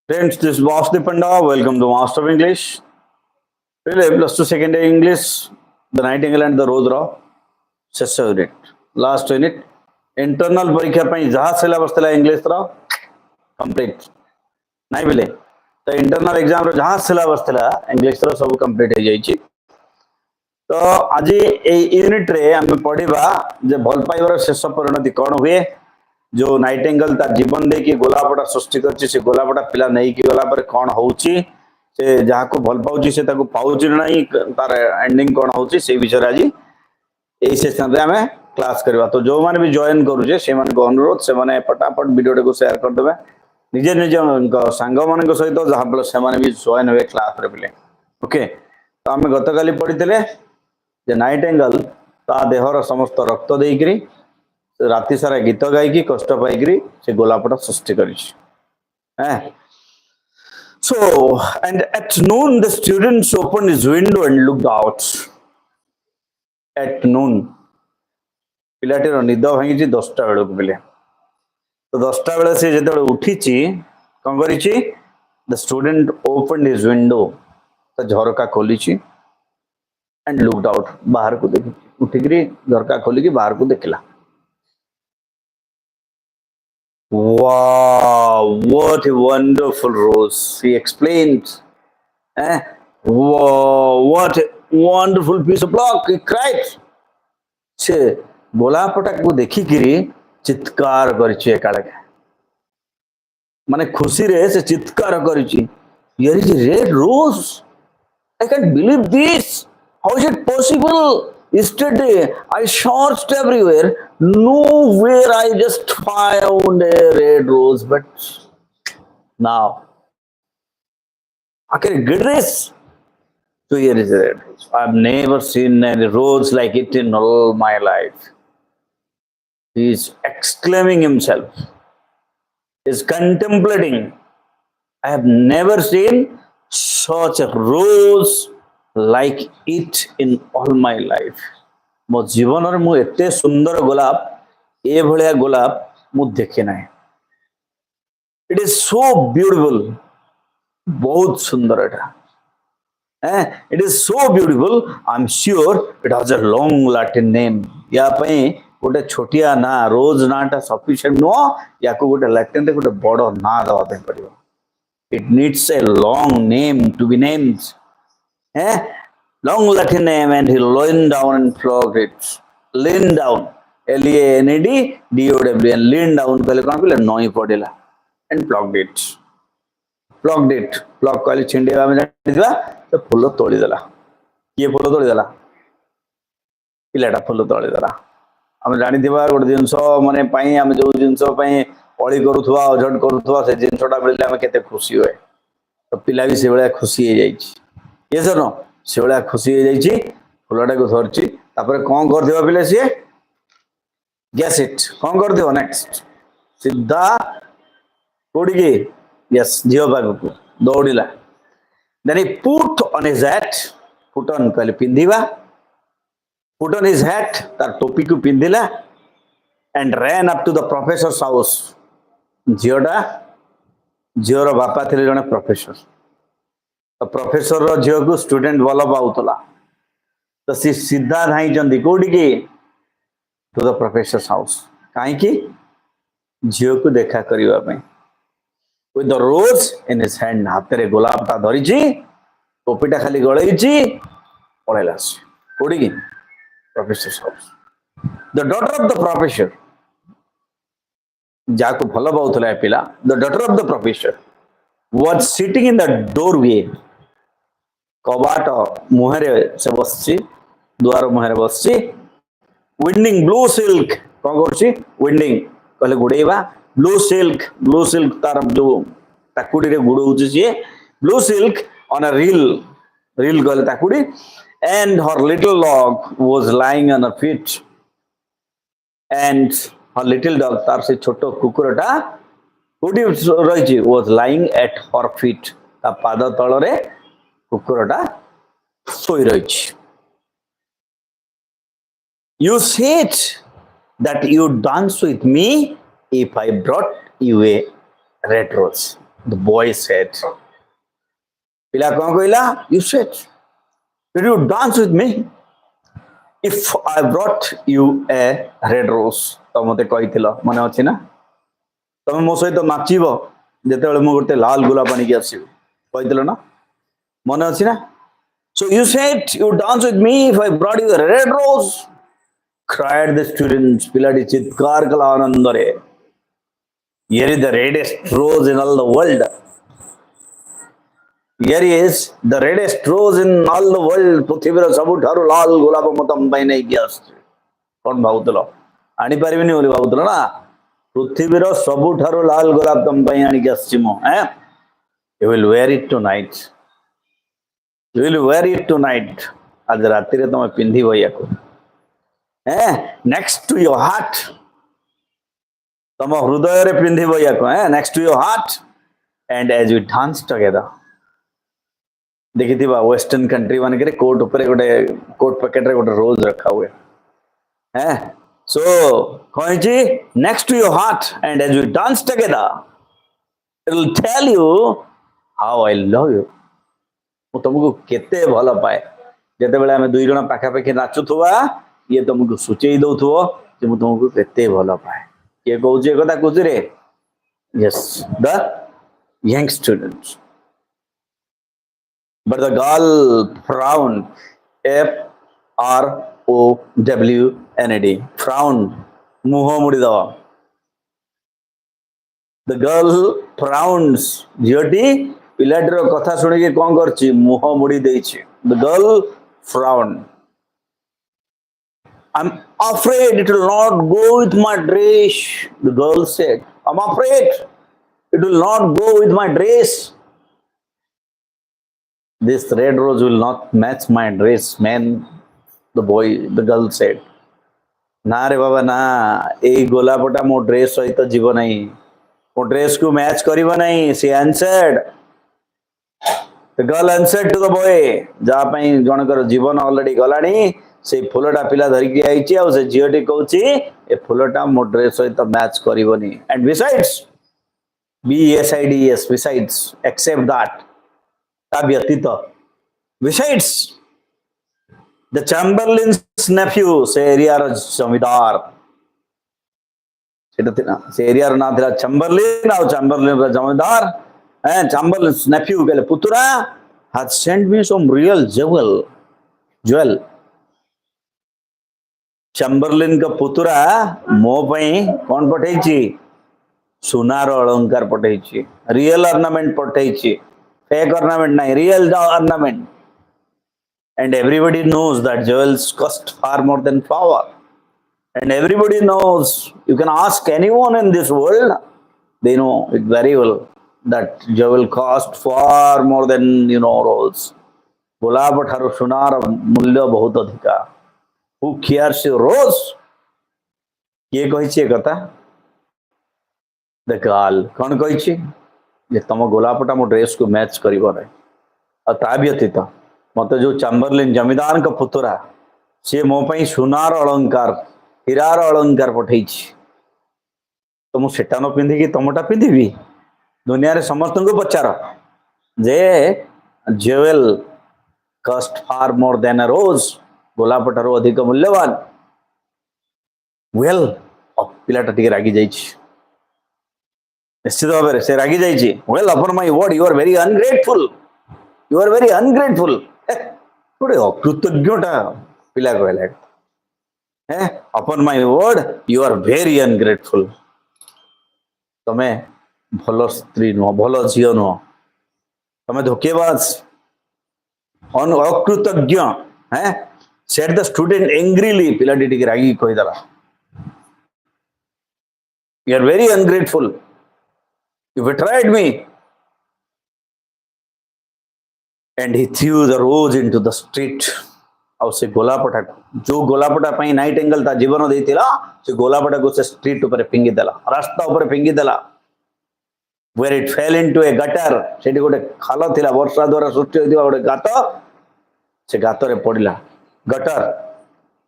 Friends, this is Vasu Panda. Welcome to Master of English. Today, plus 2 second year English, the Nightingale and the Rose raw. Chse unit. Last unit. Internal परीक्षा ପାଇଁ ଯାହା syllabus ଥିଲା English ର complete. ନାଇଁ ବୋଲେ ତ internal exam ର ଯାହା syllabus ଥିଲା English ର ସବୁ complete ହେଇ ଯାଇଛି. ତ ଆଜି এই यूनिट रे ଆମେ ପଢିବା ଯେ ଭଲ ପାଇବାର ଶେଷ ପରିଣତି କଣ ହୁଏ जो नाइटिंगेल ता जीवन दे कि गोलापटा सृष्टि करछि से गोलापटा पिला नै कि गला पर कोन होउछि से जहा को भल पाउछि से ताको पाउछि नै तार एंडिंग कोन होउछि से विषय आज ए सेशन रे हमें क्लास करबा तो जो माने भी जॉइन करू से माने को अनुरोध से माने फटाफट वीडियो को शेयर कर देबे निजे निजे संग माने को सहित जहा पर से माने भी जॉइन होवे क्लास रे बिले ओके तो हमें गतकाली पढितले जे नाइटिंगेल ता देहर समस्त रक्त देइकरी राति सारा गीत गायकी कष्ट पाइकरी से गोलापटा सृष्टि करिछि so and at noon the students opened his window and looked out at noon पिलाटीर निद भांगी 10टा बेल को पिले तो 10टा बेले से जेते उठीची कोन करिछि the student opened his window तो झरका खोलीची and looked out बाहर को देखि उठिकरी झरका खोली की बाहर को देखला Wow, what a wonderful rose, he explained. Wow, what a wonderful piece of block, he cried. से गोलापटा को देखी किरी चित्कार करिछि एकालके माने खुशी रे से चित्कार करिछि here is a red rose, I can't believe this, how is it possible? Yesterday I searched everywhere, nowhere I just found a red rose, but now I can get this. So here is a red rose. I've never seen a rose like it in all my life. He is exclaiming himself. He is contemplating. I have never seen such a rose like it in all my life. मो जीवन रे मु एते सुंदर गोलाप ए भलिया गोलाप मु देखे नाही. It is so beautiful. बहुत सुंदर एटा. It is so beautiful. I'm sure it has a long Latin name. या पई गोटे छोटिया ना रोज नाटा सफिशिएंट नो या को गोटे लैटिन रे गोटे बड़ ना दवा दे पड़ियो. It needs a long name to be named. Long Latin name, and he leaned down and plucked it. Leaned down, L-E-A-N-E-D-D-O-W, and leaned down कहले कौन कहले नई पड़ेला and plucked it. Plucked it. Pluck कहले छिंडेवा में जानिदिवा तो फूल तोड़ी देला. ये फूल तोड़ी देला. पिलाटा फूल तोड़ी देला. हम जानिदिवा गोटे जिंसो माने पाई हम जो जिंसो पाई पळी करूथवा अझट करूथवा से जिंसोटा मिलले हम केते खुशी होय. तो पिला भी से बेला खुशी हे जाईछि. ये सर से बेला खुशी हो जाइछि फुलटा को धरछि तापर कोन कर देबा पिले से गेस इट कोन कर देबो नेक्स्ट सीधा कोडी के यस जियो बाग को दौड़िला then he put on his hat put on कहले पिंदिबा पुट ऑन हिज हैट तार टोपी को पिंदिला and ran up to the professor's house जियोर बापा थिले जने प्रोफेसर तो प्रोफेसर रो झियो को स्टूडेंट भल पाउतला तो सी सीधा धाई जंदी कोडी के टू द प्रोफेसर हाउस काहे की झियो को देखा करिवा पे with the rose in his hand हाथ रे गुलाब ता धरि छी टोपीटा खाली गळै छी पळेला कोडी के professor house the daughter of the professor जाको भल पाउतला पिला the daughter of the professor was sitting in the doorway कबाट मुहरे से बसछि द्वार मुहरे बसछि विंडिंग ब्लू सिल्क कोन करछि विंडिंग कहले गुडेबा ब्लू सिल्क तार जो ताकुडी रे गुडौछि जे blue silk on a reel कहले ताकुडी and her little dog was lying on her feet and her little dog तार से छोटो कुकुरटा कोडी रहिछि was lying at her feet ता पाद तळरे कुकुरटा सोई रहिछि. You said that you dance with me if I brought you a red rose. The boy said, Pila kon koila? You said, did you dance with me? If I brought you a red rose, तो मते कहिथिलो मने अछि ना तमे मो सहित नाचिबो जेतेबेले मो गोटे लाल गुलाब आनी के आसीबो कहिथिलो ना मने अछि ना so you said you dance with me if I brought you a red rose cried the students piladi chitkar kala anandare here is the reddest rose in all the world here is the reddest rose in all the world पृथ्वीर सबुठारु लाल गुलाब मतम पई नै कि आसी कोन भाउतलो आनी परिबिनी बोली भाउतलो ना पृथ्वीर सबुठारु लाल गुलाब तम पई आनी कि आसी मो you will wear it tonight you will wear it tonight आज राति रे तमे पिंधिबो याको next to your heart तम हृदय रे पिंधिबो याको next to your heart and as we dance together देखिथिबा वेस्टर्न कंट्री मान के कोट ऊपर गोटे कोट पैकेट रे गोटे रोज रखा हुए so कहिची next to your heart and as we dance together it will tell you how I love you मु तुमको केते भलो पाए जेते बेले हम दुई जण पाखा पाखी नाचुथुवा ये तुमको सूचेई दउथुवो जे मु तुमको केते भलो पाए के कहउची एकता कहउची रे yes the young students but the girl frowned FROWNED frown मुह मुड़ी दवा the girl frowns झियोटी पिलाटर कथा सुनी के कोन करची मुह मुड़ी देछि the girl frowned I'm afraid it will not go with my dress the girl said I'm afraid it will not go with my dress this red rose will not match my dress man the girl said ना रे बाबा ना ए गोलापटा मो dress सहित जीव नहीं मो dress को match करिवो नहीं she answered the girl answered to the boy जा पई जनकर जीवन ऑलरेडी गलानी से फुलटा पिला धरि के आइची आ से जियोटी कहउची ए फुलटा मो ड्रेस सहित match करिवोनी and besides BSIDS besides except that ता व्यतीत besides the chamberlain's nephew से एरिया रो जमींदार सेटा थिना से एरिया रो नाम थिला chamberlain आ chamberlain रो जमींदार chamberlain's nephew केले पुतरा had sent me some real jewel chamberlain का पुतरा मो पई कोन पठैची सुनार अलंकार पठैची रियल ऑर्नामेंट पठैची फेक ऑर्नामेंट नहीं real ornament and everybody knows that jewels cost far more than flower and everybody knows you can ask anyone in this world they know it very well that jewel cost far more than rose गुलाब ठारो सुनार मूल्य बहुत अधिका who cares your rose ये कहिछि कथा the girl कोन कहिछि जे तम गुलाबटा मो dress को match करिवो नै आ ता व्यतीत मत जो चैम्बरलिन जमींदार का पुतरा से मो पई सुनार अलंकार हीरार अलंकार पठैछि तो मु सेटा न पिंधि कि तमटा पिंधिबी दुनिया रे समस्त को पचार जे ज्वेल कॉस्ट फार मोर देन अ रोज गोलापटारो अधिक मूल्यवान वेल पिलाटा टिके रागी जाइछि निश्चित भाव से रागी जाइछि well upon my word you are very ungrateful गोटे अकृतज्ञटा पिला कहला upon my word you are very ungrateful तमे भलो स्त्री नो भलो झियो नो तमे धोखेबाज अकृतज्ञ said the student angrily पिलाटी टिके रागी कहि दला you are very ungrateful you betrayed me and he threw the rose into the street और से गोलापटा जो गोलापटा पई नाइटिंगेल ता जीवन देतिला से गोलापटा को से स्ट्रीट ऊपर फिंगी देला रास्ता ऊपर फिंगी देला where it fell into a gutter सेठी गोटे खाल थिला वर्षा द्वारा सृष्टि होइतिबा गोटे गात से गात रे पडिला gutter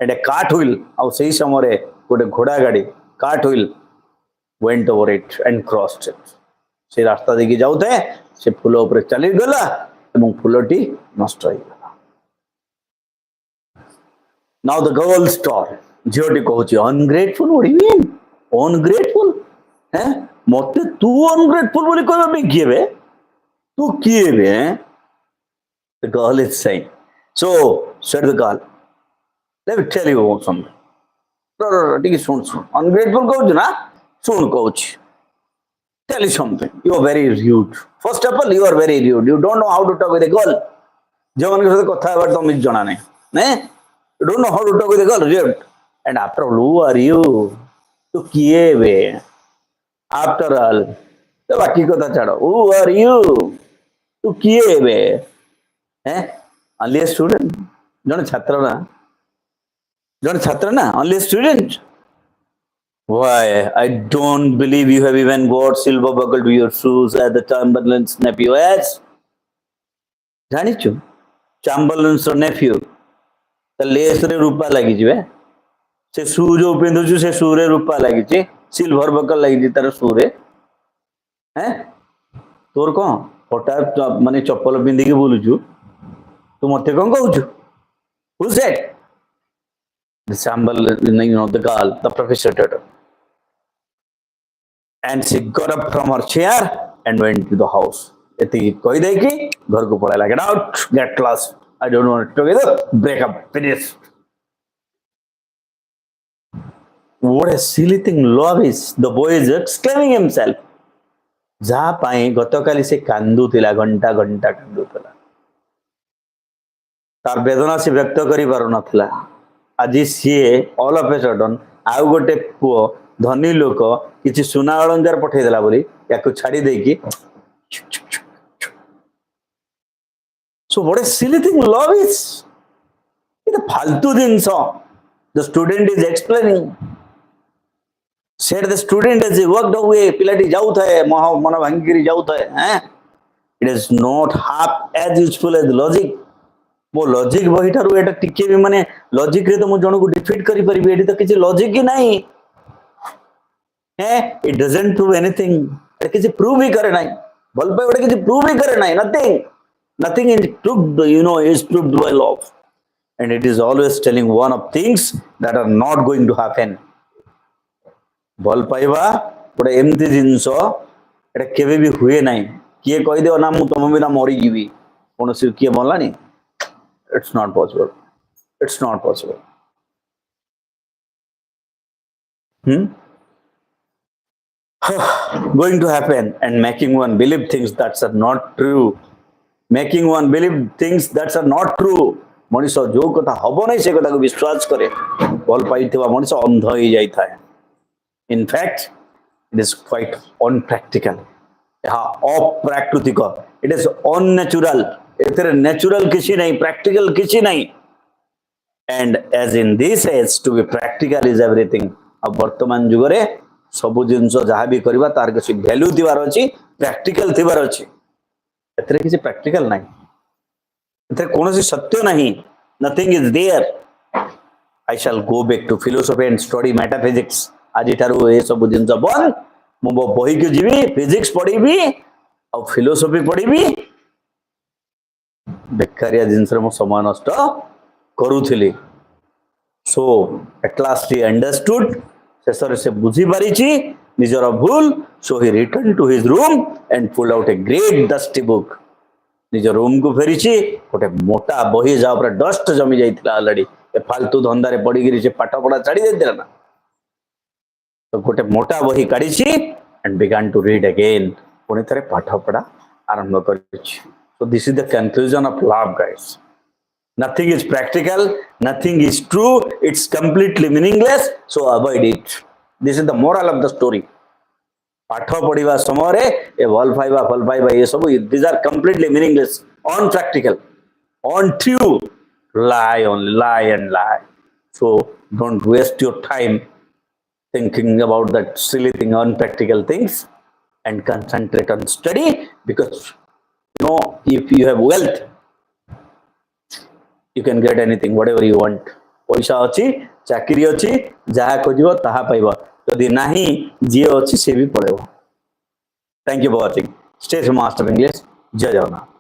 and a cart wheel और सही समय रे गोटे घोड़ा गाड़ी cart wheel went over it and crossed it से रास्ता देखिए जाऊे से फूल उपर चली गला एवं फूलटी नष्ट हो गला नाउ द गर्ल स्टार झीटी कहूँ ungrateful what you mean ungrateful हैं मते तू अनग्रेटफुल बोली कहबे किए बे तू किए बे the girl is saying so said the girl let me tell you something ठीक सुन अनग्रेटफुल कहूँ ना सुन कहूँ tell you something you are very rude first of all you are very rude you don't know how to talk with a girl जो मन के साथ कथा है तुम इस जाना नहीं you don't know how to talk with a girl rude and after all who are you तो किए बे after all तो बाकी कथा छाड़ो who are you तो किए बे हैं only a student जन छात्र ना only a student why I don't believe you have even got silver buckle to your shoes at the Chamberlain's nephew has जानिछु Chamberlain's nephew त लेस रे रूपा लागि जिवे से शू जो पिंधु छु से शू रे रूपा लागि छि सिल्वर बकल लागि छि तार शू रे हैं तोर को फटा माने चप्पल पिंधि के बोलु छु तू मते कोन कहू छु who said the Chamberlain the girl the professor daughter and she got up from her chair and went to the house एति कहि दे कि घर को पळाला get out get lost I don't want to together break up finish what a silly thing love is the boy is exclaiming himself जहा पाई गतकाली से कांदुतिला घंटा घंटा कांदुतिला तार वेदना से व्यक्त करि पारु नथिला आज see all of a sudden आउ गोटे पुओ धनी लोक किछि सुना अलंकार पठै देला बोली याको छाडी दे कि so what a silly thing love is it फालतू जिंस the student is explaining said the student as he walked away पिलाटी जाउ थाए मन भांगिरी जाउ थाए हैं it is not half as useful as logic मो लॉजिक बही ठारू एटा टिके भी माने लॉजिक रे तो मु जण को डिफीट करि परिबे एटी तो किछि लॉजिक ही नहीं है इट डजंट प्रूव एनीथिंग एटा किछि प्रूव ही करे नहीं भल पे एटा किछि प्रूव ही करे नहीं nothing is proved is proved by love and it is always telling one of things that are not going to happen भल पाइबा गोटे एमती जिंस एटा केबे भी हुए नहीं किए कहि देओ ना मु तुम बिना मरि जीवी कोनोसी किए बोलानी it's not possible going to happen and making one believe things that are not true Manish जो कथा हब नहीं से कथा को विश्वास करे भल पाई मनीष अंध हो जाई था in fact it is quite unpractical अप्राकृतिक it is unnatural एथरे नेचुरल किसी नहीं प्रैक्टिकल किसी नहीं and as in this age to be practical is everything अब वर्तमान जुग रे सब जिंस जहाँ भी करबा तार किसी वैल्यू दिवार अछि प्रैक्टिकल दिवार अछि एथरे किसी प्रैक्टिकल नहीं एथरे कोनोसी सत्य नहीं nothing is there I shall go back to philosophy and study metaphysics आज ठारू ए सब जिंस बन मो बही के जीवी फिजिक्स पढीबी और फिलोसफी पढीबी बेकारिया जिंस रे मो समय नष्ट करूथिली so at last he understood शेषरे से बुझी पारिछि निजर भूल so he return to his room and pull out a great dusty book निज रूम को फेरिछि गोटे मोटा बही जा ऊपर डस्ट जमी जाइतिला ऑलरेडी ए फालतू धंदा रे पड़ी गिरी से पाठ पढ़ा छाड़ी देतिला ना तो गोटे मोटा बही काढिछि and began to read again पुनी थरे पाठ पढ़ा आरंभ करिछि so this is the conclusion of love guys nothing is practical nothing is true it's completely meaningless so avoid it this is the moral of the story पाठ पढ़िबा समय रे ए भल पाइबा ये सब these are completely meaningless unpractical untrue lie and lie so don't waste your time thinking about that silly thing unpractical things and concentrate on study because if you have wealth you can get anything whatever you want पैसा अच्छी चाकरी अच्छी जहाँ खोज ताहा पाइबा जदि नाही जी अच्छी से भी पड़ेबो। Thank you for watching. Stay from Master of English. Jai Jagannath.